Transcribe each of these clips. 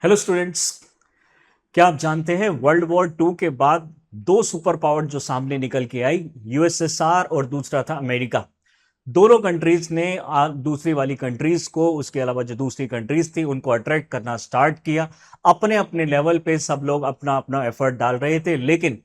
Hello students. क्या आप जानते हैं वर्ल्ड वॉर टू के बाद दो सुपर पावर जो सामने निकल के आई, यूएसएसआर और दूसरा था अमेरिका। दोनों कंट्रीज ने दूसरी वाली कंट्रीज को, उसके अलावा जो दूसरी कंट्रीज थी उनको अट्रैक्ट करना स्टार्ट किया। अपने अपने लेवल पे सब लोग अपना अपना एफर्ट डाल रहे थे, लेकिन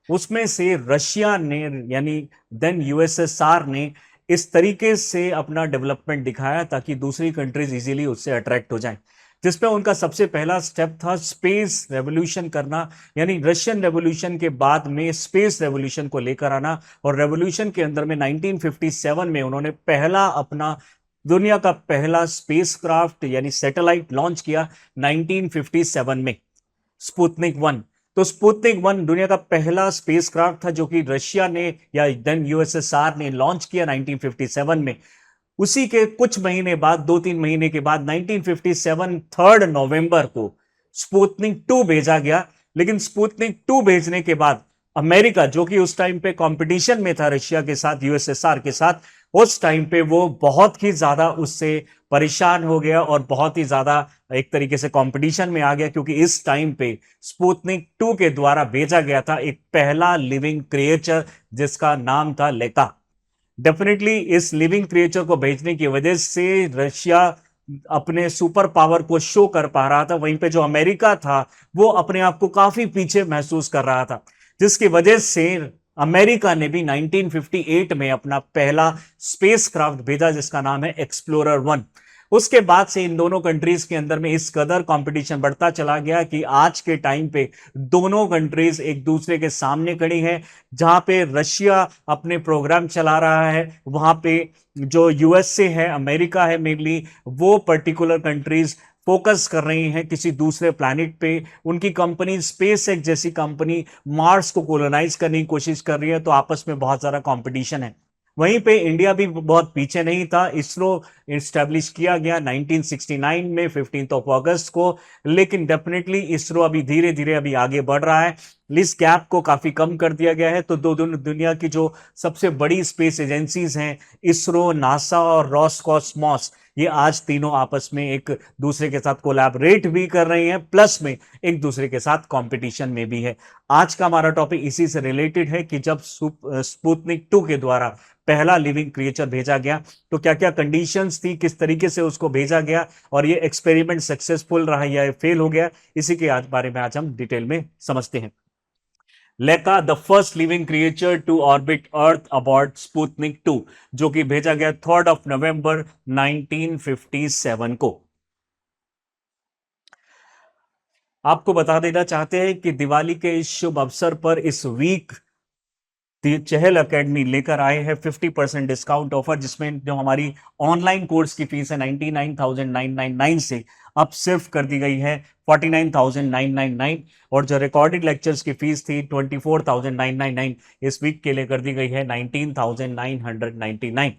उसमें से रशिया ने यानी देन यूएसएसआर ने इस तरीके से अपना डेवलपमेंट दिखाया ताकि दूसरी कंट्रीज इजीली उससे अट्रैक्ट हो जाएं, जिसमें उनका सबसे पहला स्टेप था स्पेस रेवोल्यूशन करना। यानी रशियन रेवोल्यूशन के बाद में स्पेस रेवोल्यूशन को लेकर आना। और रेवोल्यूशन के अंदर में 1957 में उन्होंने पहला अपना दुनिया का पहला स्पेसक्राफ्ट यानी सैटेलाइट लॉन्च किया 1957 में, स्पुतनिक वन। तो स्पुतनिक वन दुनिया का पहला स्पेसक्राफ्ट था जो कि रशिया ने या देन यूएसएसआर ने लॉन्च किया 1957 में। उसी के कुछ महीने बाद, 2-3 महीने के बाद 1957 3 नवंबर को स्पुतनिक 2 भेजा गया। लेकिन स्पुतनिक 2 भेजने के बाद अमेरिका, जो कि उस टाइम पे कंपटीशन में था रशिया के साथ, यूएसएसआर के साथ, उस टाइम पे वो बहुत ही ज्यादा उससे परेशान हो गया और बहुत ही ज्यादा एक तरीके से कंपटीशन में आ गया, क्योंकि इस टाइम पे स्पुतनिक 2 के द्वारा भेजा गया था एक पहला लिविंग क्रिएचर जिसका नाम था लेका। डेफिनेटली इस लिविंग क्रिएचर को भेजने की वजह से रशिया अपने सुपर पावर को शो कर पा रहा था, वहीं पे जो अमेरिका था वो अपने आप को काफी पीछे महसूस कर रहा था, जिसकी वजह से अमेरिका ने भी 1958 में अपना पहला स्पेसक्राफ्ट भेजा जिसका नाम है एक्सप्लोरर 1। उसके बाद से इन दोनों कंट्रीज के अंदर में इस कदर कंपटीशन बढ़ता चला गया कि आज के टाइम पे दोनों कंट्रीज एक दूसरे के सामने खड़ी हैं। जहां पे रशिया अपने प्रोग्राम चला रहा है, वहां पे जो यूएसए है, अमेरिका है मेनली, वो पर्टिकुलर कंट्रीज फोकस कर रही हैं किसी दूसरे प्लैनेट पे। उनकी कंपनी स्पेस एक्स जैसी कंपनी मार्स को कोलोनाइज करने की कोशिश कर रही है, तो आपस में बहुत सारा कंपटीशन है। वहीं पे इंडिया भी बहुत पीछे नहीं था। इसरो इस्टेब्लिश किया गया 1969 में 15 अगस्त को, लेकिन डेफिनेटली इसरो अभी धीरे धीरे अभी आगे बढ़ रहा है। इस गैप को काफी कम कर दिया गया है। तो दो दुनिया की जो सबसे बड़ी स्पेस एजेंसीज हैं, इसरो, नासा और रॉसकॉस्मॉस, ये आज तीनों आपस में एक दूसरे के साथ कोलैबोरेट भी कर रही हैं, प्लस में एक दूसरे के साथ कंपटीशन में भी है। आज का हमारा टॉपिक इसी से रिलेटेड है कि जब स्पुतनिक 2 के द्वारा पहला लिविंग क्रिएचर भेजा गया तो क्या क्या कंडीशंस थी, किस तरीके से उसको भेजा गया, और ये एक्सपेरिमेंट सक्सेसफुल रहा या फेल हो गया, इसी के बारे में आज हम डिटेल में समझते हैं। Laika, the first living creature to orbit Earth aboard Sputnik 2, जो कि भेजा गया 3 नवंबर 1957 को। आपको बता देना चाहते हैं कि दिवाली के इस शुभ अवसर पर इस वीक चहल एकेडमी लेकर आए हैं 50% डिस्काउंट ऑफर, जिसमें जो हमारी ऑनलाइन कोर्स की फीस है 99,999 से अब सिर्फ कर दी गई है 49,999, और जो रिकॉर्डेड लेक्चर्स की फीस थी 24,999 इस वीक के लिए कर दी गई है 19,999।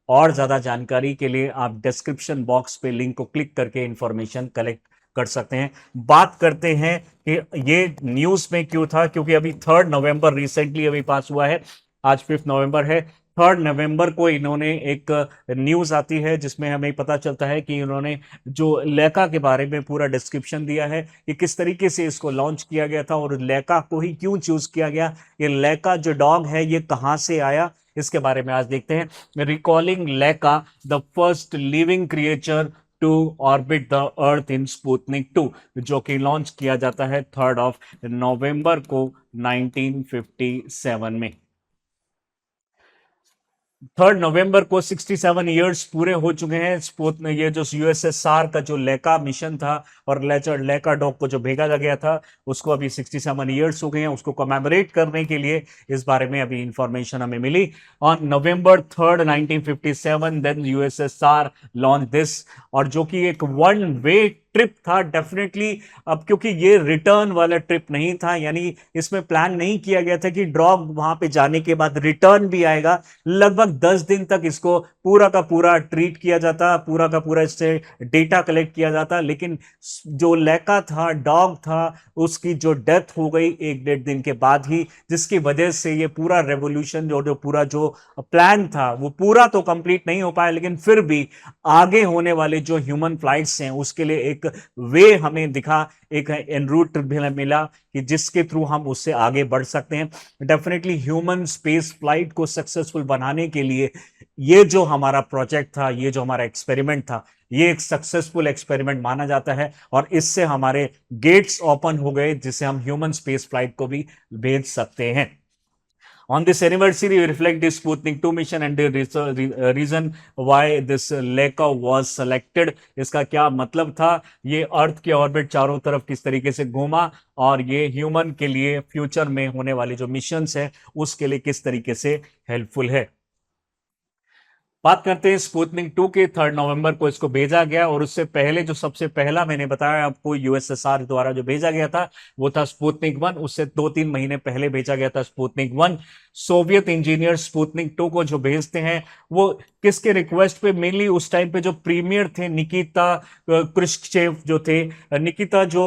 और ज्यादा जानकारी के लिए आप डिस्क्रिप्शन बॉक्स पे लिंक को क्लिक करके इंफॉर्मेशन कलेक्ट कर सकते हैं। बात करते हैं कि ये न्यूज में क्यों था, क्योंकि अभी 3 नवंबर रिसेंटली अभी पास हुआ है, आज 5 नवंबर है। 3 नवंबर को इन्होंने एक न्यूज आती है जिसमें हमें पता चलता है कि इन्होंने जो लेका के बारे में पूरा डिस्क्रिप्शन दिया है कि किस तरीके से इसको लॉन्च किया गया था और लेका को ही क्यों चूज किया गया, ये लेका जो डॉग है ये कहां से आया, इसके बारे में आज देखते हैं। Recalling Laika, the first living creature to orbit the earth in Sputnik 2, जो कि लॉन्च किया जाता है 3 नवंबर को 1957 में। 3 नवंबर को 67 ईयर्स पूरे हो चुके हैं स्पुतनिक, ये जो यूएसएसआर का जो लेका मिशन था और लेका डॉग को जो भेजा गया था उसको अभी 67 ईयर्स हो गए हैं। उसको कमेमोरेट करने के लिए इस बारे में अभी इंफॉर्मेशन हमें मिली। On November 3 1957 then USSR launch this, और जो कि एक वन वे ट्रिप था डेफिनेटली। अब क्योंकि ये रिटर्न वाला ट्रिप नहीं था, यानी इसमें प्लान नहीं किया गया था कि डॉग वहां पे जाने के बाद रिटर्न भी आएगा। लगभग 10 दिन तक इसको पूरा का पूरा ट्रीट किया जाता, पूरा का पूरा इससे डेटा कलेक्ट किया जाता, लेकिन जो लेका था, डॉग था, उसकी जो डेथ हो गई 1-1.5 दिन के बाद ही, जिसकी वजह से ये पूरा रेवोल्यूशन जो पूरा जो प्लान था वो पूरा तो कंप्लीट नहीं हो पाया, लेकिन फिर भी आगे होने वाले जो ह्यूमन फ्लाइट्स हैं उसके लिए एक एक वे हमें दिखा, एक एन रूट मिला कि जिसके थ्रू हम उससे आगे बढ़ सकते हैं। डेफिनेटली ह्यूमन स्पेस फ्लाइट को सक्सेसफुल बनाने के लिए ये जो हमारा प्रोजेक्ट था, ये जो हमारा एक्सपेरिमेंट था, ये एक सक्सेसफुल एक्सपेरिमेंट माना जाता है और इससे हमारे गेट्स ओपन हो गए जिससे हम ह्यूमन स्पेस फ्लाइट को भी भेज सकते हैं। On this anniversary, we reflect the Sputnik 2 mission and the reason why this Leica was selected. इसका क्या मतलब था, ये अर्थ के ऑर्बिट चारों तरफ किस तरीके से घूमा और ये ह्यूमन के लिए फ्यूचर में होने वाली जो मिशंस है उसके लिए किस तरीके से हेल्पफुल है। बात करते हैं स्पुतनिक 2 के। 3 नवंबर को इसको भेजा गया और उससे पहले जो सबसे पहला मैंने बताया आपको यूएसएसआर द्वारा जो भेजा गया था वो था स्पुतनिक 1। उससे 2-3 महीने पहले भेजा गया था स्पुतनिक 1। सोवियत इंजीनियर स्पुतनिक 2 को जो भेजते हैं वो किसके रिक्वेस्ट पे, मेनली उस टाइम पे जो प्रीमियर थे निकिता क्रुश्चेव जो थे, निकिता जो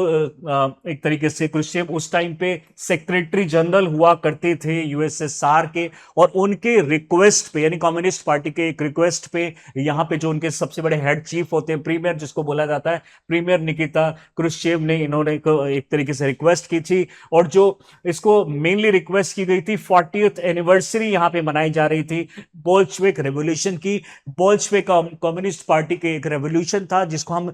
एक तरीके से क्रुश्चेव उस टाइम पे सेक्रेटरी जनरल हुआ करते थे यूएसएसआर के, और उनके रिक्वेस्ट पे यानी कम्युनिस्ट पार्टी के एक रिक्वेस्ट पे यहाँ पे जो उनके सबसे बड़े हेड चीफ होते हैं प्रीमियर जिसको बोला जाता है, प्रीमियर निकिता क्रुश्चेव ने इन्होंने एक तरीके से रिक्वेस्ट की थी और जो इसको मेनली रिक्वेस्ट की गई थी 40th एनिवर्सरी यहाँ पे मनाई जा रही थी बोल्शेविक रेवोल्यूशन की। बोल्शेविक कम्युनिस्ट पार्टी के एक रेवोल्यूशन था जिसको हम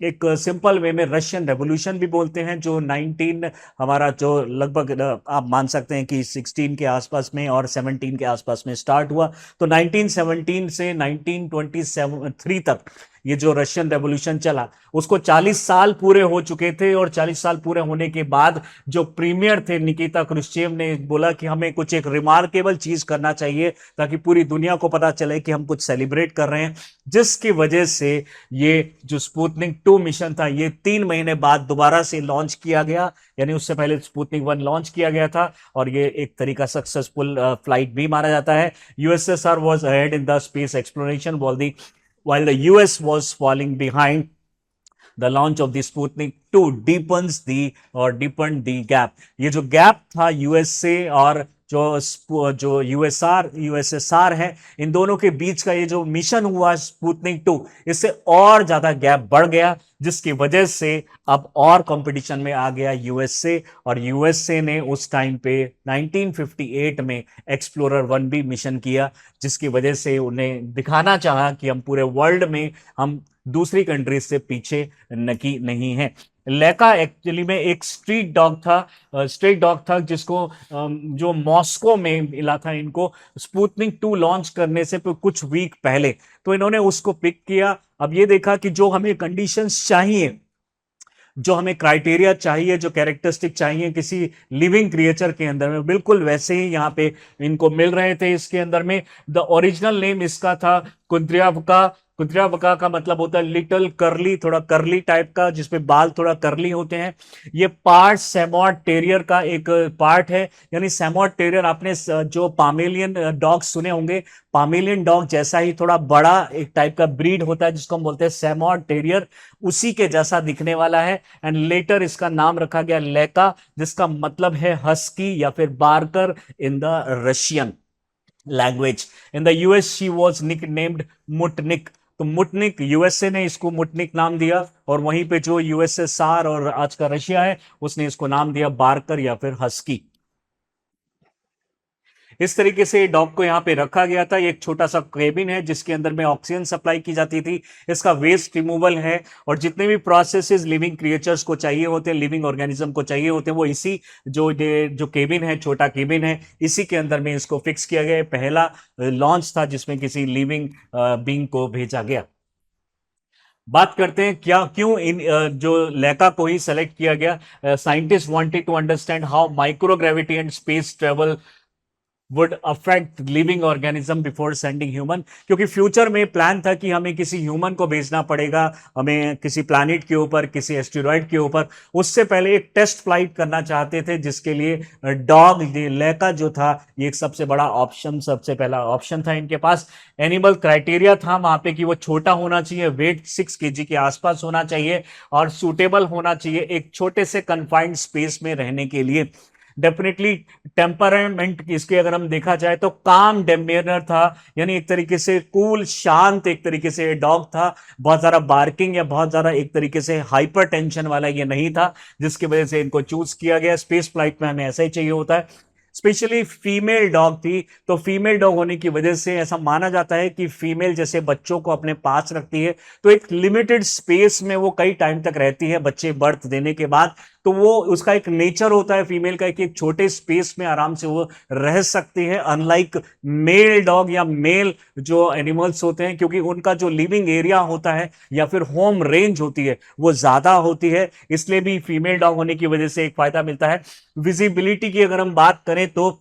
एक सिंपल वे में रशियन रेवोल्यूशन भी बोलते हैं, जो 19 हमारा जो लगभग आप मान सकते हैं कि 16 के आसपास में और 17 के आसपास में स्टार्ट हुआ। तो 1917 से 1923 तक ये जो रशियन रेवोल्यूशन चला उसको 40 साल पूरे हो चुके थे और 40 साल पूरे होने के बाद जो प्रीमियर थे निकिता क्रुश्चेव ने बोला कि हमें कुछ एक रिमार्केबल चीज करना चाहिए ताकि पूरी दुनिया को पता चले कि हम कुछ सेलिब्रेट कर रहे हैं, जिसकी वजह से ये जो स्पुतनिक 2 मिशन था ये 3 महीने बाद दोबारा से लॉन्च किया गया। यानी उससे पहले स्पुतनिक 1 लॉन्च किया गया था और ये एक तरीका सक्सेसफुल फ्लाइट भी माना जाता है। USSR was ahead in the space exploration while the US was falling behind. The launch of the Sputnik 2 deepened the gap. ये जो गैप था यूएसए और जो यूएसएसआर है इन दोनों के बीच का ये जो मिशन हुआ स्पुतनिक 2, इससे और ज्यादा गैप बढ़ गया जिसकी वजह से अब और कंपटीशन में आ गया यूएसए, और यूएसए ने उस टाइम पे 1958 में एक्सप्लोरर 1 भी मिशन किया, जिसकी वजह से उन्हें दिखाना चाहा कि हम पूरे वर्ल्ड में हम दूसरी कंट्रीज से पीछे नहीं है। लेका एक्चुअली में एक स्ट्रीट डॉग था जिसको जो मॉस्को में मिला था इनको स्पुतनिक 2 लॉन्च करने से कुछ वीक पहले, तो इन्होंने उसको पिक किया। अब ये देखा कि जो हमें कंडीशंस चाहिए, जो हमें क्राइटेरिया चाहिए, जो कैरेक्टरिस्टिक चाहिए किसी लिविंग क्रिएचर के अंदर में, बिल्कुल वैसे ही यहाँ पे इनको मिल रहे थे। इसके अंदर में द ओरिजिनल नेम इसका था कुद्र्यावका। कुद्र्यावका का मतलब होता है लिटिल कर्ली, थोड़ा कर्ली टाइप का जिसमें बाल थोड़ा कर्ली होते हैं। ये पार्ट सैमोयड टेरियर का एक पार्ट है, यानी सैमोयड टेरियर आपने जो पामेलियन डॉग सुने होंगे, पामेलियन डॉग जैसा ही थोड़ा बड़ा एक टाइप का ब्रीड होता है जिसको हम बोलते हैं सैमोयड टेरियर, उसी के जैसा दिखने वाला है। एंड लेटर इसका नाम रखा गया लेका, जिसका मतलब है हस्की या फिर barker in the Russian language. In the US she was nicknamed Muttnik, तो मुटनिक यूएसए ने इसको मुटनिक नाम दिया और वहीं पे जो यूएसएसआर और आज का रशिया है उसने इसको नाम दिया बार्कर या फिर हस्की। इस तरीके से डॉग को यहाँ पे रखा गया था। एक छोटा सा केबिन है जिसके अंदर में ऑक्सीजन सप्लाई की जाती थी। इसका वेस्ट रिमूवल है और जितने भी प्रोसेसेस लिविंग क्रिएचर्स को चाहिए होते हैं, लिविंग ऑर्गेनिज्म को चाहिए होते हैं, वो इसी जो केबिन है, छोटा केबिन है, इसी के अंदर में इसको फिक्स किया गया। पहला लॉन्च था जिसमें किसी लिविंग बीइंग को भेजा गया। बात करते हैं क्यों इन जो लेका को ही सेलेक्ट किया गया। Scientist wanted to understand how microgravity and space travel would affect living organism before sending human, क्योंकि फ्यूचर में प्लान था कि हमें किसी ह्यूमन को भेजना पड़ेगा, हमें किसी प्लैनेट के ऊपर, किसी एस्टेरॉइड के ऊपर। उससे पहले एक टेस्ट फ्लाइट करना चाहते थे जिसके लिए डॉग लेका जो था ये एक सबसे बड़ा ऑप्शन, सबसे पहला ऑप्शन था इनके पास। एनिमल क्राइटेरिया था वहां पे कि वो छोटा होना चाहिए, वेट 6 kg के आसपास होना चाहिए और सूटेबल होना चाहिए एक छोटे से कन्फाइंड स्पेस में रहने के लिए। डेफिनेटली टेम्परामेंट इसके अगर हम देखा जाए तो काम डेमेनर था, यानी एक तरीके से कूल शांत एक तरीके से डॉग था। बहुत ज्यादा बार्किंग या बहुत ज्यादा एक तरीके से हाइपर टेंशन वाला ये नहीं था, जिसकी वजह से इनको चूज किया गया। स्पेस फ्लाइट में हमें ऐसा ही चाहिए होता है। स्पेशली फीमेल डॉग थी, तो फीमेल डॉग होने की वजह से ऐसा माना जाता है कि फीमेल जैसे बच्चों को अपने पास रखती है तो एक लिमिटेड स्पेस में वो कई टाइम तक रहती है बच्चे बर्थ देने के बाद। तो वो उसका एक नेचर होता है फीमेल का कि एक छोटे स्पेस में आराम से वो रह सकती है, अनलाइक मेल डॉग या मेल जो एनिमल्स होते हैं, क्योंकि उनका जो लिविंग एरिया होता है या फिर होम रेंज होती है वो ज्यादा होती है। इसलिए भी फीमेल डॉग होने की वजह से एक फायदा मिलता है। विजिबिलिटी की अगर हम बात करें तो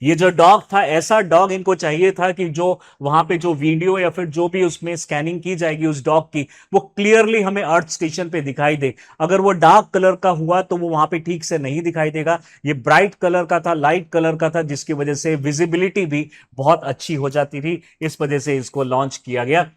ये जो डॉग था, ऐसा डॉग इनको चाहिए था कि जो वहां पे जो वीडियो या फिर जो भी उसमें स्कैनिंग की जाएगी उस डॉग की, वो क्लियरली हमें अर्थ स्टेशन पे दिखाई दे। अगर वो डार्क कलर का हुआ तो वो वहां पे ठीक से नहीं दिखाई देगा। ये ब्राइट कलर का था, लाइट कलर का था, जिसकी वजह से विजिबिलिटी भी बहुत अच्छी हो जाती थी। इस वजह से इसको लॉन्च किया गया।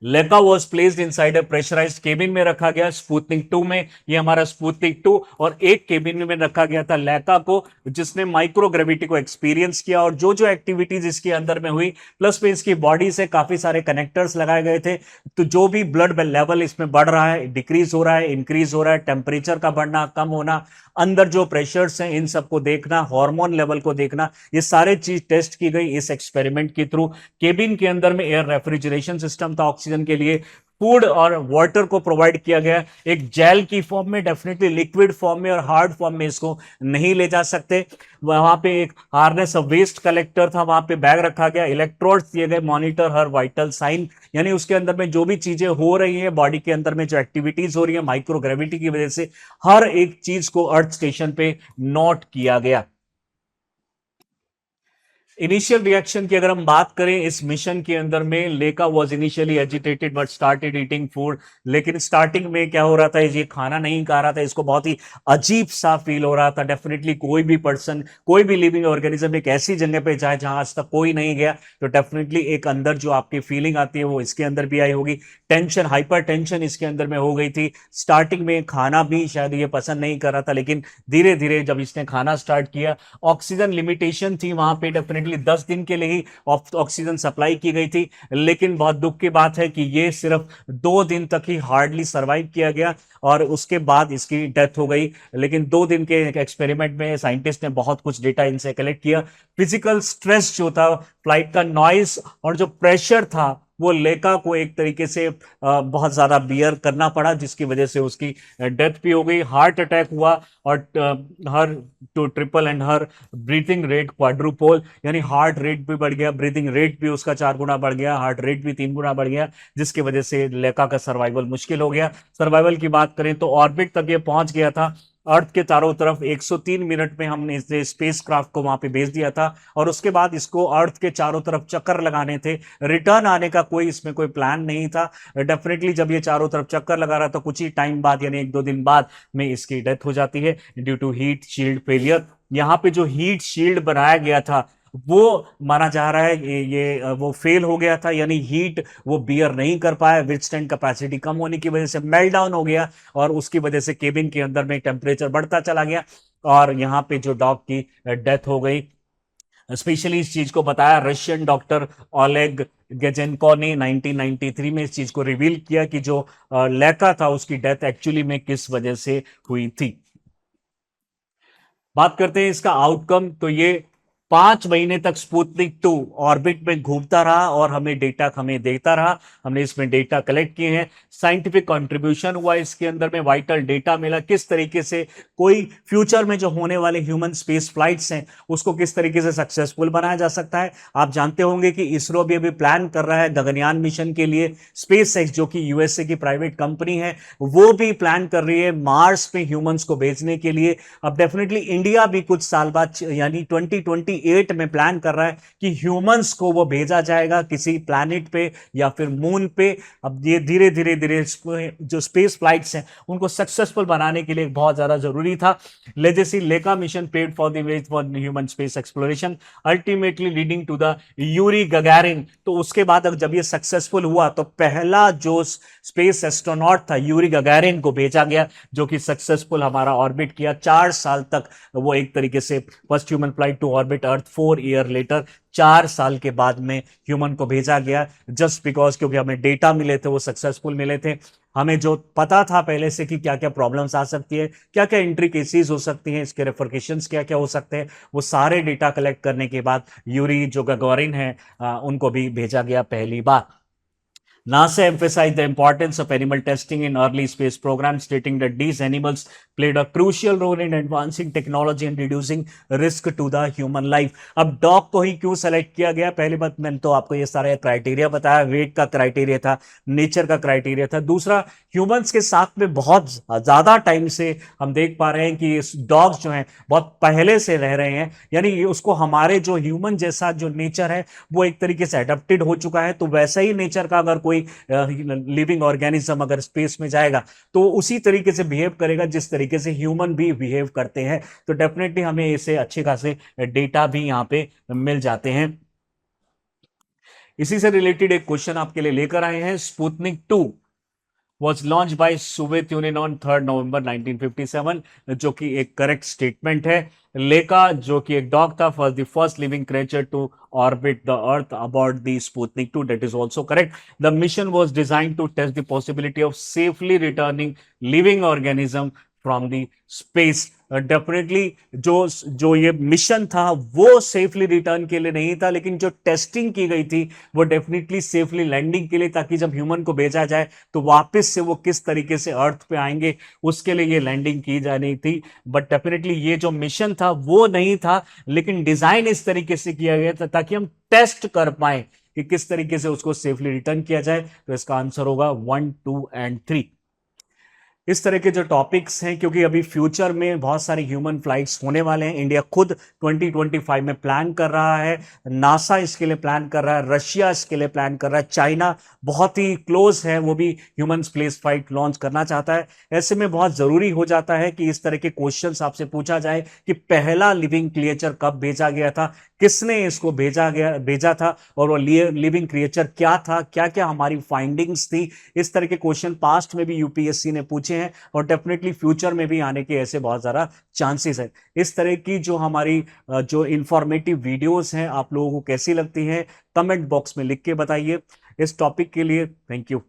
Laika was placed inside a pressurized cabin में रखा गया स्पुतनिक 2 में। ये हमारा स्पुतनिक 2, और एक केबिन में रखा गया था लेका को, जिसने माइक्रोग्रेविटी को एक्सपीरियंस किया और जो जो एक्टिविटीज इसके अंदर में हुई, प्लस में इसकी बॉडी से काफी सारे कनेक्टर्स लगाए गए थे। तो जो भी ब्लड लेवल इसमें बढ़ रहा है, डिक्रीज हो रहा है, इंक्रीज हो रहा है, टेम्परेचर का बढ़ना, कम होना, अंदर जो प्रेशर्स हैं इन सबको देखना, हार्मोन लेवल को देखना, ये सारे चीज टेस्ट की गई इस एक्सपेरिमेंट के थ्रू। केबिन के अंदर में एयर रेफ्रिजरेशन सिस्टम था ऑक्सीजन के लिए। फूड और वाटर को प्रोवाइड किया गया, एक जेल की फॉर्म में, डेफिनेटली लिक्विड फॉर्म में और हार्ड फॉर्म में इसको नहीं ले जा सकते। वहां पे एक हार्नेस वेस्ट कलेक्टर था, वहां पे बैग रखा गया, इलेक्ट्रोड्स दिए गए, मॉनिटर हर वाइटल साइन, यानी उसके अंदर में जो भी चीजें हो रही है बॉडी के अंदर में, जो एक्टिविटीज हो रही है माइक्रोग्रेविटी की वजह से, हर एक चीज को अर्थ स्टेशन पे नोट किया गया। इनिशियल रिएक्शन की अगर हम बात करें इस मिशन के अंदर में, लेका was initially agitated but started eating food. लेकिन स्टार्टिंग में क्या हो रहा था, ये खाना नहीं खा रहा था, इसको बहुत ही अजीब सा फील हो रहा था। डेफिनेटली कोई भी पर्सन, कोई भी लिविंग ऑर्गेनिज्म एक ऐसी जगह पे जाए जहां आज तक कोई नहीं गया, तो डेफिनेटली एक अंदर जो आपकी फीलिंग आती है वो इसके अंदर भी आई होगी। टेंशन, हाइपर टेंशन इसके अंदर में हो गई थी। स्टार्टिंग में खाना भी शायद ये पसंद नहीं कर रहा था, लेकिन धीरे धीरे जब इसने खाना स्टार्ट किया, ऑक्सीजन लिमिटेशन थी वहां पे, डेफिनेटली 10 दिन के लिए ही ऑक्सीजन सप्लाई की गई थी। लेकिन बहुत दुख की बात है कि ये सिर्फ 2 दिन तक ही हार्डली सरवाइव किया गया और उसके बाद इसकी डेथ हो गई। लेकिन 2 दिन के एक्सपेरिमेंट में साइंटिस्ट ने बहुत कुछ डेटा इनसे कलेक्ट किया। फिजिकल स्ट्रेस जो था, फ्लाइट का नॉइस और जो प्रेशर था, वो लेका को एक तरीके से बहुत ज्यादा बियर करना पड़ा, जिसकी वजह से उसकी डेथ भी हो गई। हार्ट अटैक हुआ और her to triple and her breathing rate quadruple, यानी हार्ट रेट भी बढ़ गया, ब्रीथिंग रेट भी उसका 4 गुना बढ़ गया, हार्ट रेट भी 3 गुना बढ़ गया, जिसकी वजह से लेका का सर्वाइवल मुश्किल हो गया। सर्वाइवल की बात करें तो ऑर्बिट तक ये पहुंच गया था, अर्थ के चारों तरफ 103 मिनट में हमने इस स्पेस क्राफ्ट को वहां पे भेज दिया था, और उसके बाद इसको अर्थ के चारों तरफ चक्कर लगाने थे। रिटर्न आने का कोई इसमें कोई प्लान नहीं था। डेफिनेटली जब ये चारों तरफ चक्कर लगा रहा था, कुछ ही टाइम बाद यानी 1-2 दिन बाद में इसकी डेथ हो जाती है due to heat shield failure. यहाँ पे जो हीट शील्ड बनाया गया था वो माना जा रहा है ये वो फेल हो गया था, यानी हीट वो बियर नहीं कर पाया, विथस्टैंड कैपेसिटी कम होने की वजह से मेल्ट डाउन हो गया, और उसकी वजह से केबिन के अंदर में टेम्परेचर बढ़ता चला गया और यहाँ पे जो डॉग की डेथ हो गई। स्पेशली इस चीज को बताया रशियन डॉक्टर ओलेग गेजेंको ने 1993 में इस चीज को रिवील किया कि जो लेका था उसकी डेथ एक्चुअली में किस वजह से हुई थी। बात करते हैं इसका आउटकम, तो ये 5 महीने तक स्पुतनिक 2 ऑर्बिट में घूमता रहा और हमें डेटा हमें देता रहा। हमने इसमें डेटा कलेक्ट किए हैं, साइंटिफिक कंट्रीब्यूशन हुआ इसके अंदर में, वाइटल डेटा मिला, किस तरीके से कोई फ्यूचर में जो होने वाले ह्यूमन स्पेस फ्लाइट्स हैं उसको किस तरीके से सक्सेसफुल बनाया जा सकता है। आप जानते होंगे कि इसरो भी अभी प्लान कर रहा है गगनयान मिशन के लिए। स्पेस एक्स जो कि यूएसए की प्राइवेट कंपनी है, वो भी प्लान कर रही है मार्स पे ह्यूमंस को भेजने के लिए। अब डेफिनेटली इंडिया भी कुछ साल बाद यानी 2028 2028 में प्लान कर रहा है कि ह्यूमंस को वो भेजा जाएगा किसी प्लैनेट पे या फिर मून पे। अब ये धीरे धीरे धीरे जो स्पेस फ्लाइट्स हैं उनको सक्सेसफुल बनाने के लिए बहुत ज्यादा जरूरी था। Legacy Laika mission paved for the way for human space exploration ultimately leading to the Yuri Gagarin. तो उसके बाद जब ये सक्सेसफुल हुआ तो पहला जो स्पेस एस्ट्रोनॉट था यूरी गगैरिन को भेजा गया, जो कि सक्सेसफुल हमारा ऑर्बिट किया 4 साल तक। वो एक तरीके से first human flight to orbit earth 4 year later, 4 साल के बाद में ह्यूमन को भेजा गया, जस्ट बिकॉज क्योंकि हमें डेटा मिले थे, वो सक्सेसफुल मिले थे। हमें जो पता था पहले से कि क्या क्या प्रॉब्लम्स आ सकती है, क्या क्या इंट्रिकेसीज हो सकती हैं, इसके रेफरकेशंस क्या क्या हो सकते हैं, वो सारे डेटा कलेक्ट करने के बाद यूरी जो गगोरिन है उनको भी भेजा गया पहली बार। NASA emphasized the importance of animal testing in early space programs, stating that these animals played a crucial role in advancing technology and reducing risk to the human life. अब डॉग को ही क्यों सेलेक्ट किया गया? पहली बात, मैंने तो आपको ये सारे क्राइटेरिया बताया, वेट का क्राइटेरिया था, नेचर का क्राइटेरिया था। दूसरा, ह्यूमंस के साथ में बहुत ज्यादा टाइम से हम देख पा रहे हैं कि डॉग्स जो हैं बहुत पहले से रह रहे हैं, यानी उसको हमारे जो ह्यूमन जैसा जो नेचर है वो एक तरीके से एडेप्टेड हो चुका है। तो वैसा ही नेचर का अगर कोई लिविंग ऑर्गेनिज्म अगर स्पेस में जाएगा तो उसी तरीके से बिहेव करेगा जिस तरीके से ह्यूमन भी बिहेव करते हैं। तो डेफिनेटली हमें इसे अच्छे खासे डेटा भी यहां पे मिल जाते हैं। इसी से रिलेटेड एक क्वेश्चन आपके लिए लेकर आए हैं। Sputnik 2 was launched by Soviet Union on 3 नवंबर 1957, जो कि एक करेक्ट स्टेटमेंट है। लेका जो कि एक डॉग था, was the first living creature to orbit the earth aboard the Sputnik 2, that is also correct. The mission was designed to test the possibility of safely returning living organism from the space. Definitely जो ये mission था वो safely return के लिए नहीं था, लेकिन जो टेस्टिंग की गई थी वो डेफिनेटली सेफली लैंडिंग के लिए, ताकि जब ह्यूमन को भेजा जाए तो वापस से वो किस तरीके से अर्थ पे आएंगे उसके लिए ये लैंडिंग की जानी थी। बट डेफिनेटली ये जो मिशन था वो नहीं था, लेकिन डिजाइन इस तरीके से किया गया था ताकि हम टेस्ट कर पाए कि किस तरीके से उसको सेफली रिटर्न किया जाए। तो इसका आंसर होगा 1, 2 एंड 3। इस तरह के जो टॉपिक्स हैं, क्योंकि अभी फ्यूचर में बहुत सारे ह्यूमन फ्लाइट्स होने वाले हैं, इंडिया खुद 2025 में प्लान कर रहा है, नासा इसके लिए प्लान कर रहा है, रशिया इसके लिए प्लान कर रहा है, चाइना बहुत ही क्लोज है, वो भी ह्यूमन स्पेस फ्लाइट लॉन्च करना चाहता है। ऐसे में बहुत जरूरी हो जाता है कि इस तरह के क्वेश्चंस आपसे पूछा जाए कि पहला लिविंग क्रिएचर कब भेजा गया था, किसने इसको भेजा था, और वो लिविंग क्रिएचर क्या था, क्या क्या हमारी फाइंडिंग्स थी। इस तरह के क्वेश्चन पास्ट में भी यूपीएससी ने पूछे हैं और डेफिनेटली फ्यूचर में भी आने के ऐसे बहुत ज्यादा चांसेस है। इस तरह की जो हमारी जो इंफॉर्मेटिव वीडियोस हैं आप लोगों को कैसी लगती हैं, कमेंट बॉक्स में लिख के बताइए। इस टॉपिक के लिए थैंक यू।